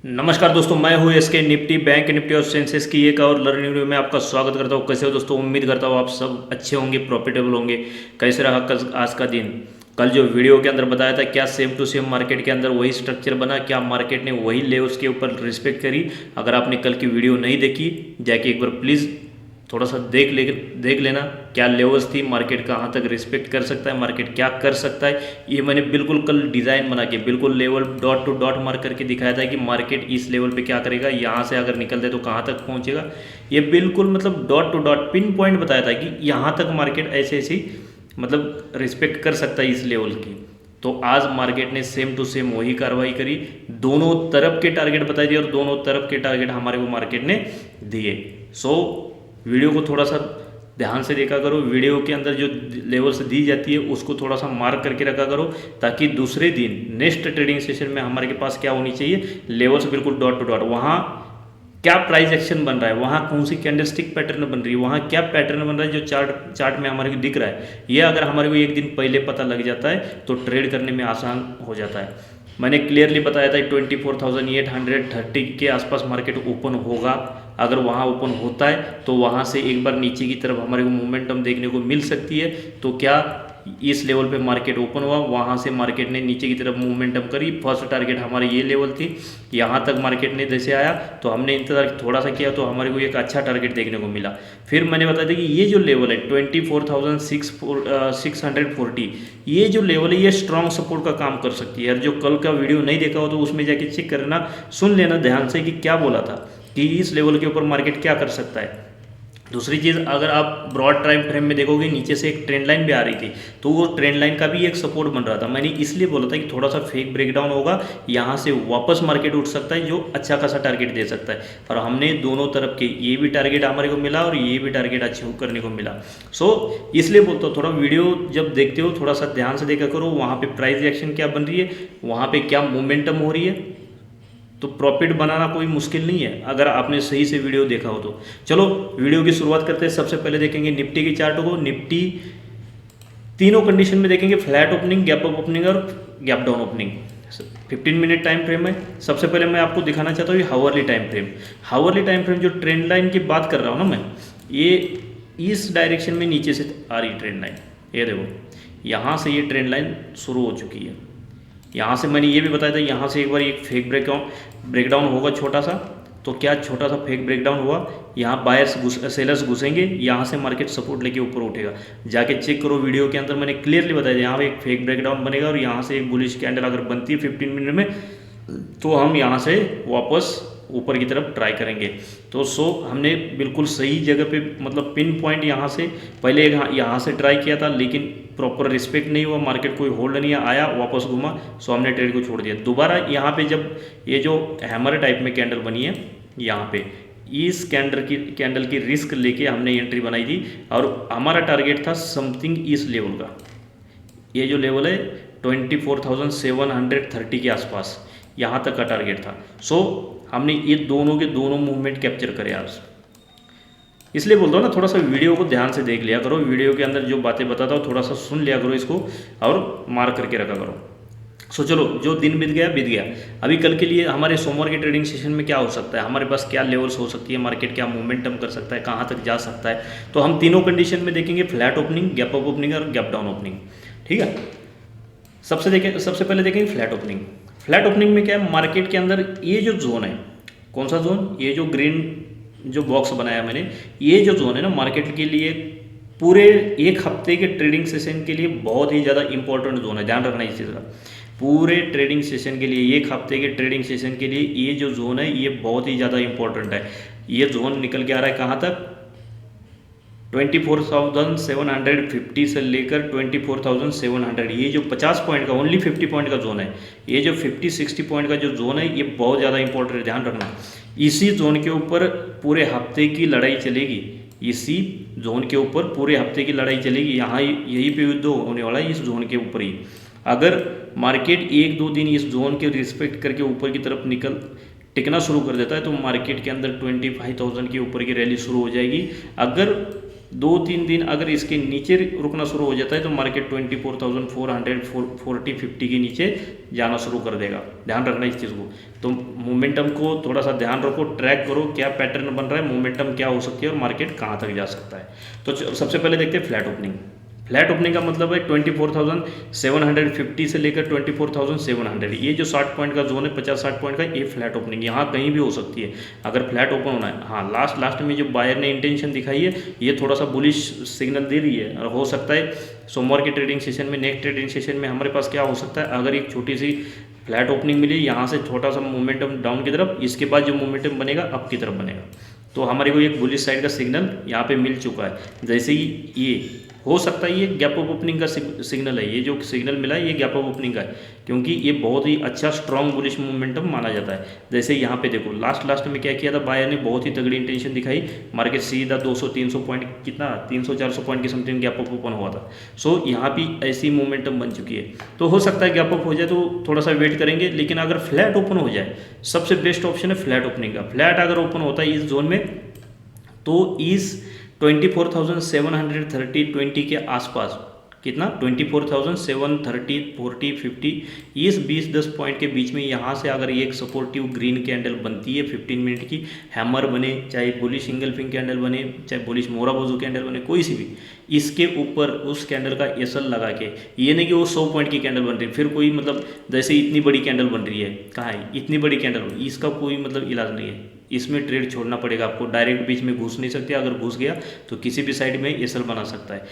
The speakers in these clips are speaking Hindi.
नमस्कार दोस्तों, मैं हूँ एसके। निफ्टी बैंक निफ्टी और सेंसेक्स की एक और लर्निंग वीडियो में आपका स्वागत करता हूँ। कैसे हो दोस्तों? उम्मीद करता हूँ आप सब अच्छे होंगे, प्रॉफिटेबल होंगे। कैसे रहा कल आज का दिन? कल जो वीडियो के अंदर बताया था, क्या सेम टू सेम मार्केट के अंदर वही स्ट्रक्चर बना? क्या मार्केट ने वही लेवल्स के ऊपर रिस्पेक्ट करी? अगर आपने कल की वीडियो नहीं देखी, जाके एक बार प्लीज़ थोड़ा सा देख लेना क्या लेवल्स थी, मार्केट कहाँ तक रिस्पेक्ट कर सकता है, मार्केट क्या कर सकता है। ये मैंने बिल्कुल कल डिज़ाइन बना के बिल्कुल level dot to dot mark करके दिखाया था कि मार्केट इस लेवल पे क्या करेगा, यहाँ से अगर निकल दे तो कहाँ तक पहुँचेगा। ये बिल्कुल मतलब dot to dot pin point बताया था कि यहाँ तक मार्केट ऐसे ऐसी मतलब रिस्पेक्ट कर सकता है इस लेवल की। तो आज मार्केट ने सेम टू सेम वही कार्रवाई करी। दोनों तरफ के टारगेट बताए दिए और दोनों तरफ के टारगेट हमारे को मार्केट ने दिए। सो वीडियो को थोड़ा सा ध्यान से देखा करो। वीडियो के अंदर जो लेवल्स दी जाती है उसको थोड़ा सा मार्क करके रखा करो, ताकि दूसरे दिन नेक्स्ट ट्रेडिंग सेशन में हमारे के पास क्या होनी चाहिए, लेवल्स बिल्कुल डॉट टू डॉट। वहाँ क्या प्राइस एक्शन बन रहा है, वहाँ कौन सी कैंडलस्टिक पैटर्न बन रही है, वहाँ क्या पैटर्न बन रहा है जो चार्ट में हमारे को दिख रहा है, ये अगर हमारे को एक दिन पहले पता लग जाता है तो ट्रेड करने में आसान हो जाता है। मैंने क्लियरली बताया था 24,830 के आसपास मार्केट ओपन होगा। अगर वहाँ ओपन होता है तो वहाँ से एक बार नीचे की तरफ हमारे को मोमेंटम देखने को मिल सकती है। तो क्या इस लेवल पे मार्केट ओपन हुआ, वहाँ से मार्केट ने नीचे की तरफ मूवमेंटम करी। फर्स्ट टारगेट हमारे ये लेवल थी, यहाँ तक मार्केट ने जैसे आया तो हमने इंतजार थोड़ा सा किया तो हमारे को एक अच्छा टारगेट देखने को मिला। फिर मैंने बताया था कि ये जो लेवल है 24,640, ये जो लेवल है ये स्ट्रॉन्ग सपोर्ट का काम कर सकती है। यार जो कल का वीडियो नहीं देखा हो तो उसमें जाके चेक करना, सुन लेना ध्यान से कि क्या बोला था कि इस लेवल के ऊपर मार्केट क्या कर सकता है। दूसरी चीज़, अगर आप ब्रॉड टाइम फ्रेम में देखोगे नीचे से एक ट्रेंड लाइन भी आ रही थी, तो वो ट्रेंड लाइन का भी एक सपोर्ट बन रहा था। मैंने इसलिए बोला था कि थोड़ा सा फेक ब्रेकडाउन होगा, यहाँ से वापस मार्केट उठ सकता है जो अच्छा खासा टारगेट दे सकता है। और हमने दोनों तरफ के ये भी टारगेट हमारे को मिला और ये भी टारगेट अचीव करने को मिला। सो इसलिए बोलता हूँ, थोड़ा वीडियो जब देखते हो थोड़ा सा ध्यान से देखा करो, वहाँ पर प्राइस रिएक्शन क्या बन रही है, वहाँ पर क्या मोमेंटम हो रही है। तो प्रॉफिट बनाना कोई मुश्किल नहीं है अगर आपने सही से वीडियो देखा हो तो। चलो वीडियो की शुरुआत करते हैं। सबसे पहले देखेंगे निफ्टी के चार्ट को। निफ्टी तीनों कंडीशन में देखेंगे, flat opening, gap up opening और gap down opening. 15 minute time frame है। सबसे पहले मैं आपको दिखाना चाहता हूँ ये hourly time frame. Hourly time frame जो ट्रेंड लाइन की बात कर रहा हूँ ना मैं, ये इस डायरेक्शन में नीचे से आ रही ट्रेंड लाइन। ये देखो यहाँ से ये ट्रेंड लाइन शुरू हो चुकी है। यहाँ से मैंने ये भी बताया था, यहाँ से एक बार एक फेक ब्रेकडाउन होगा छोटा सा। तो क्या छोटा सा फेक ब्रेकडाउन हुआ, यहाँ बायर्स सेलर्स घुसेंगे, यहाँ से मार्केट सपोर्ट लेके ऊपर उठेगा। जाके चेक करो वीडियो के अंदर मैंने क्लियरली बताया था, यहाँ पे एक फेक ब्रेकडाउन बनेगा और यहाँ से एक बुलिश कैंडल अगर बनती है 15 मिनट में, तो हम यहाँ से वापस ऊपर की तरफ ट्राई करेंगे। तो हमने बिल्कुल सही जगह पे मतलब पिन पॉइंट यहाँ से पहले यहाँ से ट्राई किया था, लेकिन प्रॉपर रिस्पेक्ट नहीं हुआ, मार्केट कोई होल्ड नहीं आया, वापस घुमा, सो हमने ट्रेड को छोड़ दिया। दोबारा यहाँ पे जब ये जो हैमर टाइप में कैंडल बनी है, यहाँ पे इस कैंडल की रिस्क लेके हमने एंट्री बनाई थी और हमारा टारगेट था समथिंग इस लेवल का। ये जो लेवल है 24,730 के आसपास, यहाँ तक का टारगेट था। हमने ये दोनों के दोनों मूवमेंट कैप्चर करे आज। इसलिए बोलता हूँ ना, थोड़ा सा वीडियो को ध्यान से देख लिया करो। वीडियो के अंदर जो बातें बताता हूँ थोड़ा सा सुन लिया करो इसको और मार्क करके रखा करो। चलो जो दिन बीत गया। अभी कल के लिए हमारे सोमवार के ट्रेडिंग सेशन में क्या हो सकता है, हमारे पास क्या लेवल्स हो सकती है, मार्केट क्या मोमेंटम कर सकता है, कहाँ तक जा सकता है। तो हम तीनों कंडीशन में देखेंगे, flat opening, gap up opening और गैप डाउन ओपनिंग। ठीक है, सबसे पहले देखेंगे फ्लैट ओपनिंग। फ्लैट ओपनिंग में क्या है, मार्केट के अंदर ये जो जोन है, कौन सा जोन, ये जो ग्रीन जो बॉक्स बनाया मैंने, ये जो जोन है ना मार्केट के लिए पूरे एक हफ्ते के ट्रेडिंग सेशन के लिए बहुत ही ज़्यादा इंपॉर्टेंट जोन है। ध्यान रखना इस चीज़ का, पूरे ट्रेडिंग सेशन के लिए, एक हफ्ते के ट्रेडिंग सेशन के लिए ये जो जोन है ये बहुत ही ज़्यादा इंपॉर्टेंट है। ये जोन निकल के आ रहा है कहाँ तक, 24,750 से लेकर 24,700। ये जो 50 पॉइंट का, ओनली 50 पॉइंट का जोन है, ये जो 50-60 पॉइंट का जो जोन है ये बहुत ज़्यादा इंपॉर्टेंट है। ध्यान रखना, इसी जोन के ऊपर पूरे हफ्ते की लड़ाई चलेगी। इसी जोन के ऊपर पूरे हफ्ते की लड़ाई चलेगी। यहाँ यही पे युद्ध होने वाला है, इस जोन के ऊपर ही। अगर मार्केट 1-2 दिन इस जोन के रिस्पेक्ट करके ऊपर की तरफ टिकना शुरू कर देता है तो मार्केट के अंदर 25,000 के ऊपर की रैली शुरू हो जाएगी। अगर 2-3 दिन अगर इसके नीचे रुकना शुरू हो जाता है तो मार्केट 24,400 के नीचे जाना शुरू कर देगा। ध्यान रखना इस चीज़ को। तो मोमेंटम को थोड़ा सा ध्यान रखो, ट्रैक करो क्या पैटर्न बन रहा है, मोमेंटम क्या हो सकती है और मार्केट कहाँ तक जा सकता है। तो सबसे पहले देखते हैं फ्लैट ओपनिंग। फ्लैट ओपनिंग का मतलब है 24,750 से लेकर 24,700, ये जो 60 पॉइंट का जोन है, 50-60 पॉइंट का, ये फ्लैट ओपनिंग यहाँ कहीं भी हो सकती है अगर फ्लैट ओपन होना है। हाँ, लास्ट में जो बायर ने इंटेंशन दिखाई है ये थोड़ा सा बुलिश सिग्नल दे रही है, और हो सकता है सोमवार के ट्रेडिंग सेशन में, नेक्स्ट ट्रेडिंग सेशन में हमारे पास क्या हो सकता है, अगर एक छोटी सी फ्लैट ओपनिंग मिली यहाँ से छोटा सा मोमेंटम डाउन की तरफ, इसके बाद जो मोमेंटम बनेगा अप की तरफ बनेगा। तो हमारे को एक बुलिश साइड का सिग्नल यहाँ पे मिल चुका है। जैसे ही ये हो सकता है ये गैप अप ओपनिंग का सिग्नल है, ये जो सिग्नल मिला है ये गैप अप ओपनिंग का है, क्योंकि ये बहुत ही अच्छा स्ट्रॉन्ग बुलिश मोमेंटम माना जाता है। जैसे यहाँ पे देखो लास्ट में क्या किया था, बायर ने बहुत ही तगड़ी इंटेंशन दिखाई, मार्केट सीधा 200-300 पॉइंट, कितना 300-400 पॉइंट की समथिंग गैप अप ओपन हुआ था। सो यहाँ भी ऐसी मोमेंटम बन चुकी है, तो हो सकता है गैप अप हो जाए, तो थोड़ा सा वेट करेंगे। लेकिन अगर फ्लैट ओपन हो जाए, सबसे बेस्ट ऑप्शन है फ्लैट ओपनिंग का। फ्लैट अगर ओपन होता है इस जोन में, तो इस 24,730-20 के आसपास, कितना 24,730, 40, 50, इस 20-10 पॉइंट के बीच में यहाँ से अगर एक सपोर्टिव ग्रीन कैंडल बनती है 15 मिनट की, हैमर बने, चाहे बुलिश सिंगल फिंग कैंडल बने, चाहे बुलिश मोरा बाजू कैंडल बने, कोई सी भी, इसके ऊपर उस कैंडल का एसल लगा के, ये नहीं कि वो 100 पॉइंट की कैंडल बन रही है, फिर कोई मतलब जैसे इतनी बड़ी कैंडल बन रही है, कहाँ है इतनी बड़ी कैंडल, इसका कोई मतलब इलाज नहीं है, इसमें ट्रेड छोड़ना पड़ेगा आपको। डायरेक्ट बीच में घुस नहीं सकते, अगर घुस गया तो किसी भी साइड में एसल बना सकता है।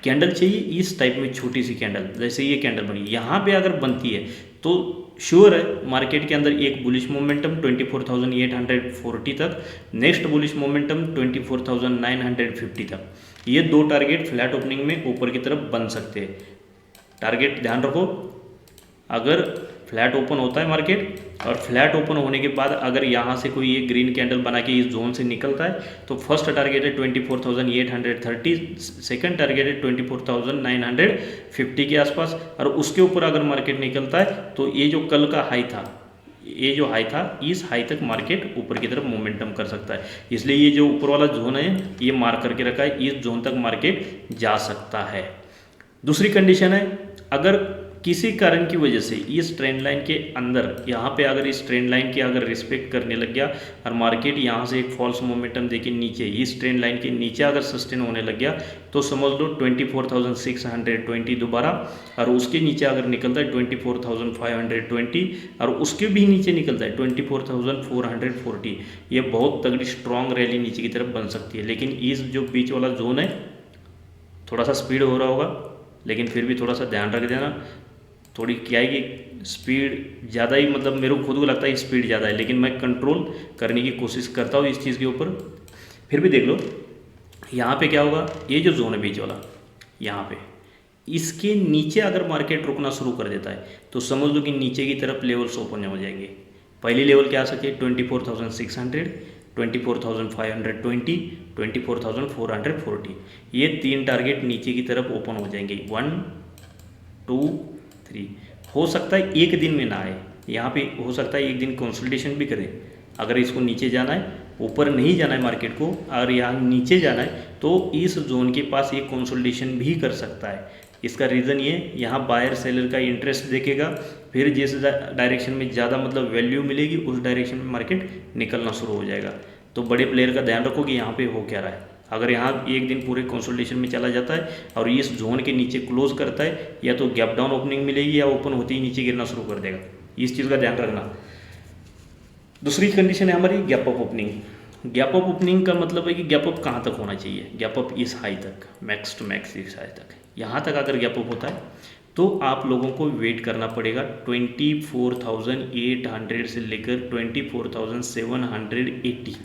कैंडल चाहिए इस टाइप में छोटी सी कैंडल, जैसे ये कैंडल बनी, यहाँ पे अगर बनती है तो श्योर है मार्केट के अंदर एक बुलिश मोमेंटम 24,840 तक, नेक्स्ट बुलिश मोमेंटम 24,950 तक, ये दो टारगेट फ्लैट ओपनिंग में ऊपर की तरफ बन सकते हैं। टारगेट ध्यान रखो, अगर फ्लैट ओपन होता है मार्केट, और फ्लैट ओपन होने के बाद अगर यहाँ से कोई ये ग्रीन कैंडल बना के इस जोन से निकलता है, तो फर्स्ट टारगेट है 24,830, सेकंड टारगेट है 24,950 के आसपास, और उसके ऊपर अगर मार्केट निकलता है तो ये जो कल का हाई था, ये जो हाई था, इस हाई तक मार्केट ऊपर की तरफ मोमेंटम कर सकता है। इसलिए ये जो ऊपर वाला जोन है ये मार्क करके रखा है, इस जोन तक मार्केट जा सकता है। दूसरी कंडीशन है, अगर किसी कारण की वजह से इस ट्रेंड लाइन के अंदर, यहाँ पे अगर इस ट्रेंड लाइन की अगर रिस्पेक्ट करने लग गया और मार्केट यहाँ से एक फॉल्स मोमेंटम देके नीचे, इस ट्रेंड लाइन के नीचे अगर सस्टेन होने लग गया, तो समझ लो 24,620 दोबारा, और उसके नीचे अगर निकलता है 24,520, और उसके भी नीचे निकलता है 24,440, ये बहुत तगड़ी स्ट्रॉन्ग रैली नीचे की तरफ बन सकती है। लेकिन इस जो बीच वाला जोन है थोड़ा सा स्पीड हो रहा होगा, लेकिन फिर भी थोड़ा सा ध्यान रख देना, थोड़ी क्या है कि स्पीड ज़्यादा ही, मतलब मेरे को खुद को लगता है स्पीड ज़्यादा है, लेकिन मैं कंट्रोल करने की कोशिश करता हूँ इस चीज़ के ऊपर। फिर भी देख लो यहाँ पे क्या होगा, ये जो जोन है बीच वाला, यहाँ पे इसके नीचे अगर मार्केट रुकना शुरू कर देता है तो समझ लो कि नीचे की तरफ लेवल्स ओपन हो जाएंगे। पहली लेवल क्या आ सकती है 24,600, 24,520, 24,440, ये तीन टारगेट नीचे की तरफ ओपन हो जाएंगे। 1, 2, 3, हो सकता है एक दिन में ना आए, यहाँ पे हो सकता है एक दिन कंसल्टेशन भी करें। अगर इसको नीचे जाना है, ऊपर नहीं जाना है मार्केट को, अगर यहाँ नीचे जाना है तो इस जोन के पास ये कंसल्टेशन भी कर सकता है। इसका रीज़न ये, यहाँ बायर सेलर का इंटरेस्ट देखेगा, फिर जिस डायरेक्शन में ज़्यादा मतलब वैल्यू मिलेगी उस डायरेक्शन में मार्केट निकलना शुरू हो जाएगा। तो बड़े प्लेयर का ध्यान रखो कि यहाँ पे हो क्या रहा है। अगर यहाँ एक दिन पूरे कंसोलिडेशन में चला जाता है और इस जोन के नीचे क्लोज करता है, या तो गैप डाउन ओपनिंग मिलेगी या ओपन होते ही नीचे गिरना शुरू कर देगा, इस चीज़ का ध्यान रखना। दूसरी कंडीशन है हमारी gap up opening. Gap up opening का मतलब है कि गैप अप कहाँ तक होना चाहिए, गैप अप इस हाई तक, मैक्स टू मैक्स इस हाई तक, यहाँ तक अगर गैप अप होता है तो आप लोगों को वेट करना पड़ेगा 24,800 से लेकर 24,780,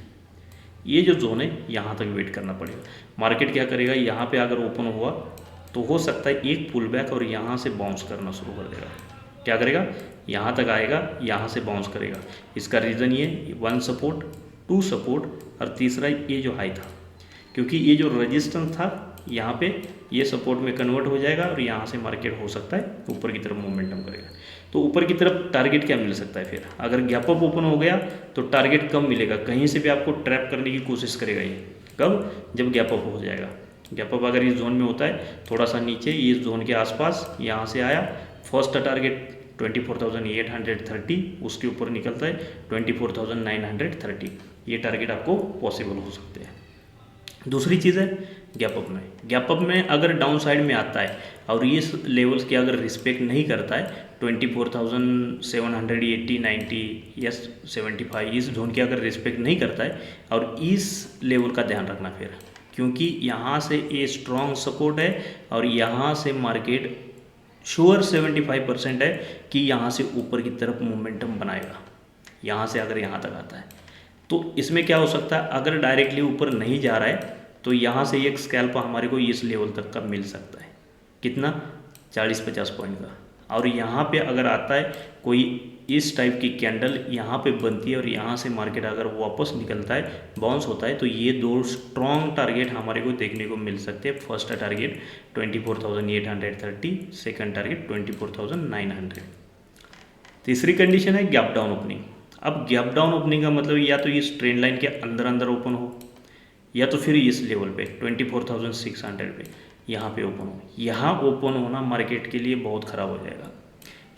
ये जो जोन है यहाँ तक वेट करना पड़ेगा। मार्केट क्या करेगा, यहाँ पे अगर ओपन हुआ तो हो सकता है एक पुल बैक और यहाँ से बाउंस करना शुरू कर देगा। क्या करेगा, यहाँ तक आएगा, यहाँ से बाउंस करेगा। इसका रीज़न ये 1 सपोर्ट, 2 सपोर्ट, और तीसरा ये जो हाई था, क्योंकि ये जो रेजिस्टेंस था यहाँ पे ये सपोर्ट में कन्वर्ट हो जाएगा और यहाँ से मार्केट हो सकता है ऊपर की तरफ मोमेंटम करेगा। तो ऊपर की तरफ टारगेट क्या मिल सकता है फिर, अगर गैप अप ओपन हो गया तो टारगेट कम मिलेगा, कहीं से भी आपको ट्रैप करने की कोशिश करेगा ये। कब, जब गैप अप हो जाएगा। गैप अप अगर इस जोन में होता है थोड़ा सा नीचे इस जोन के आसपास यहाँ से आया, फर्स्ट टारगेट 24,830, उसके ऊपर निकलता है 24,930, ये टारगेट आपको पॉसिबल हो सकते हैं। दूसरी चीज़ है गैप अप में, गैप अप में अगर डाउन साइड में आता है और इस लेवल्स की अगर रिस्पेक्ट नहीं करता है 24,780, 90 या 75 इस जोन की अगर रिस्पेक्ट नहीं करता है और इस लेवल का ध्यान रखना फिर, क्योंकि यहाँ से ये स्ट्रॉन्ग सपोर्ट है और यहाँ से मार्केट श्योर 75% है कि यहाँ से ऊपर की तरफ मोमेंटम बनाएगा। यहाँ से अगर यहाँ तक आता है तो इसमें क्या हो सकता है, अगर डायरेक्टली ऊपर नहीं जा रहा है तो यहाँ से एक स्कैल्प हमारे को इस लेवल तक का मिल सकता है, कितना 40-50 पॉइंट का। और यहाँ पे अगर आता है कोई इस टाइप की कैंडल यहाँ पे बनती है और यहाँ से मार्केट अगर वापस निकलता है, बाउंस होता है, तो ये दो स्ट्रॉन्ग टारगेट हमारे को देखने को मिल सकते हैं। First target 24,830, second target 24,900। तीसरी कंडीशन है गैप डाउन ओपनिंग। अब गैप डाउन ओपनिंग का मतलब या तो इस ट्रेंड लाइन के अंदर अंदर ओपन हो या तो फिर इस लेवल पे 24,600 पे यहाँ पे ओपन हो। यहाँ ओपन होना मार्केट के लिए बहुत ख़राब हो जाएगा।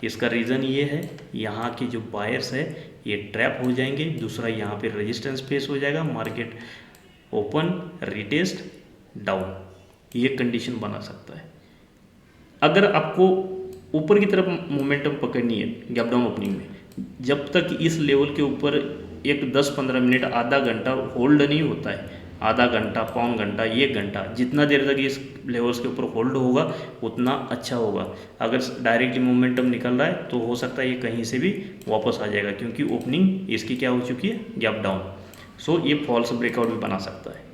इसका रीज़न ये है, यहाँ के जो बायर्स है ये ट्रैप हो जाएंगे। दूसरा यहाँ पे रेजिस्टेंस फेस हो जाएगा, मार्केट ओपन रिटेस्ट डाउन, ये कंडीशन बना सकता है। अगर आपको ऊपर की तरफ मोमेंटम पकड़नी है गैप डाउन ओपनिंग में, जब तक इस लेवल के ऊपर एक 10-15 मिनट आधा घंटा होल्ड नहीं होता है, आधा घंटा, पौन घंटा, 1 घंटा, जितना देर तक इस लेवल्स के ऊपर होल्ड होगा उतना अच्छा होगा। अगर डायरेक्टली मोमेंटम निकल रहा है तो हो सकता है ये कहीं से भी वापस आ जाएगा, क्योंकि ओपनिंग इसकी क्या हो चुकी है, गैप डाउन। सो ये फॉल्स ब्रेकआउट भी बना सकता है।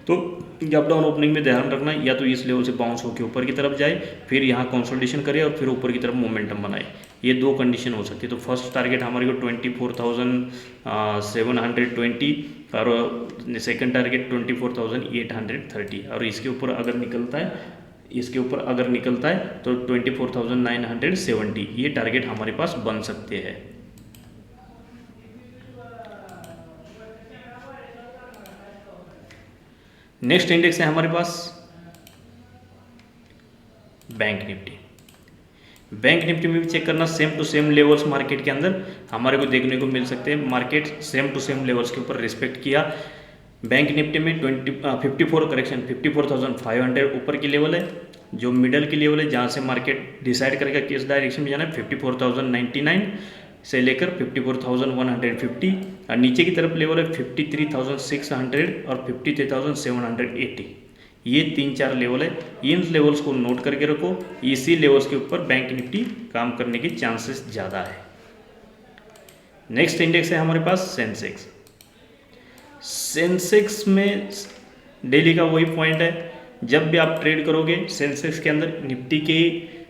तो गैप डाउन ओपनिंग में ध्यान रखना, या तो इस लेवल से बाउंस होकर ऊपर की तरफ जाए, फिर यहाँ कंसोलिडेशन करे और फिर ऊपर की तरफ मोमेंटम बनाए। ये दो कंडीशन हो सकती है। तो फर्स्ट टारगेट हमारे को 24,720 और सेकंड टारगेट 24,830, और इसके ऊपर अगर निकलता है तो 24,970, ये टारगेट हमारे पास बन सकते हैं। नेक्स्ट इंडेक्स है हमारे पास बैंक निफ्टी। बैंक निफ्टी में भी चेक करना, same to same levels market के अंदर हमारे को देखने को मिल सकते हैं। Market same to same levels के ऊपर रिस्पेक्ट किया। बैंक निफ्टी में 54,500 ऊपर की लेवल है, जो मिडल की लेवल है जहाँ से मार्केट डिसाइड करेगा किस डायरेक्शन में जाना है, 54,099 से लेकर 54,150, और नीचे की तरफ लेवल है 53,600 और 53,780। ये 3-4 लेवल है। इन लेवल्स को नोट करके रखो, इसी लेवल्स के ऊपर बैंक निफ्टी काम करने के चांसेस ज़्यादा है। नेक्स्ट इंडेक्स है हमारे पास सेंसेक्स। सेंसेक्स में डेली का वही पॉइंट है, जब भी आप ट्रेड करोगे सेंसेक्स के अंदर निफ्टी की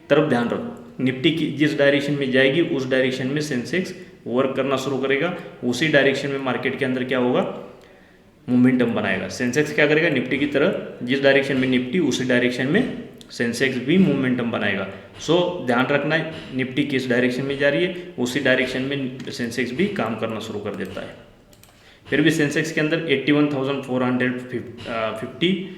तरफ ध्यान रखो। निफ्टी की जिस डायरेक्शन में जाएगी उस डायरेक्शन में सेंसेक्स वर्क करना शुरू करेगा, उसी डायरेक्शन में मार्केट के अंदर क्या होगा, मोमेंटम बनाएगा। सेंसेक्स क्या करेगा, निफ्टी की तरह जिस डायरेक्शन में निफ्टी उसी डायरेक्शन में सेंसेक्स भी मोमेंटम बनाएगा। सो ध्यान रखना है, निफ्टी किस डायरेक्शन में जा रही है उसी डायरेक्शन में सेंसेक्स भी काम करना शुरू कर देता है। फिर भी सेंसेक्स के अंदर 81,450,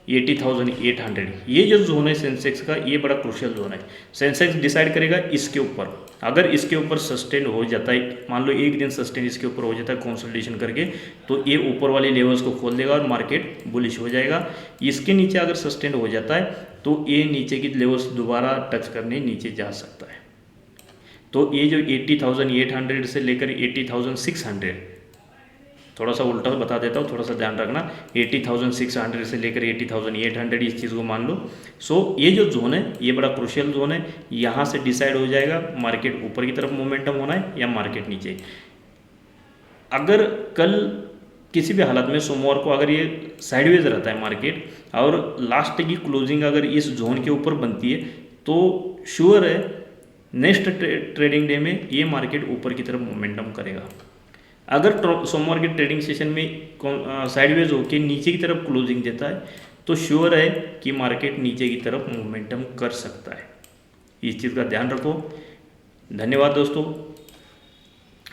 80,800, ये जो जोन है सेंसेक्स का, ये बड़ा क्रूशियल जोन है। सेंसेक्स डिसाइड करेगा इसके ऊपर, अगर इसके ऊपर सस्टेन हो जाता है, मान लो एक दिन सस्टेन इसके ऊपर हो जाता है कंसोलिडेशन करके, तो ये ऊपर वाले लेवल्स को खोल देगा और मार्केट बुलिश हो जाएगा। इसके नीचे अगर सस्टेन हो जाता है तो ये नीचे की लेवल्स दोबारा टच करने नीचे जा सकता है। तो ये जो 80,800 से लेकर 80,600, थोड़ा सा उल्टा बता देता हूँ, थोड़ा सा ध्यान रखना, 80,600 से लेकर 80,800 इस चीज़ को मान लो। सो ये जो जोन है ये बड़ा क्रूशियल जोन है, यहाँ से डिसाइड हो जाएगा मार्केट ऊपर की तरफ मोमेंटम होना है या मार्केट नीचे। अगर कल किसी भी हालत में सोमवार को अगर ये साइडवेज रहता है मार्केट और लास्ट की क्लोजिंग अगर इस जोन के ऊपर बनती है तो श्योर है नेक्स्ट ट्रेडिंग डे में ये मार्केट ऊपर की तरफ मोमेंटम करेगा। अगर सोमवार के ट्रेडिंग सेशन में साइडवेज होकर नीचे की तरफ क्लोजिंग देता है तो श्योर है कि मार्केट नीचे की तरफ मोमेंटम कर सकता है। इस चीज़ का ध्यान रखो। धन्यवाद दोस्तों।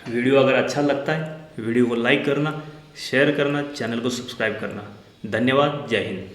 वीडियो अगर अच्छा लगता है वीडियो को लाइक करना, शेयर करना, चैनल को सब्सक्राइब करना। धन्यवाद। जय हिंद।